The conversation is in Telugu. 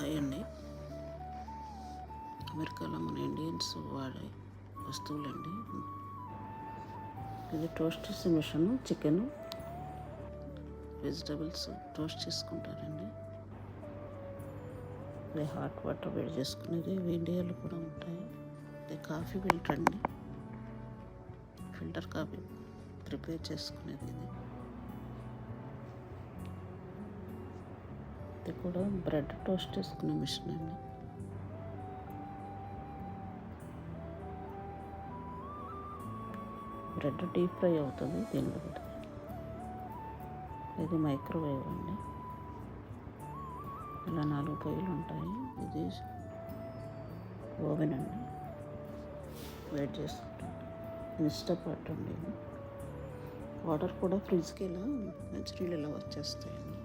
హాయ్ అండి. అమెరికాలో మన ఇండియన్స్ వాడే వస్తువులండి. ఇది టోస్ట్ చేసే మిషన్. చికెన్ వెజిటబుల్స్ టోస్ట్ చేసుకుంటారండి. ఇది హాట్ వాటర్ వేడి చేసుకునేది. ఇండియాలో కూడా ఉంటాయి. ఇది కాఫీ ఫిల్టర్ అండి. ఫిల్టర్ కాఫీ ప్రిపేర్ చేసుకునేది ఇది. ఇది కూడా బ్రెడ్ టోస్ట్ చేసుకునే మిషన్ అండి. బ్రెడ్ డీప్ ఫ్రై అవుతుంది దీనిలో పెడితే. ఇది మైక్రోవేవ్ అండి. ఇలా 4 పొయ్యిలు ఉంటాయి. ఇది ఓవెన్ అండి, వెయిట్ చేసుకుంటాను. ఇన్స్టాపాట్ అండి. వాటర్ కూడా ఫ్రిడ్జ్కి ఇలా మంచినీళ్ళు ఇలా వచ్చేస్తాయండి.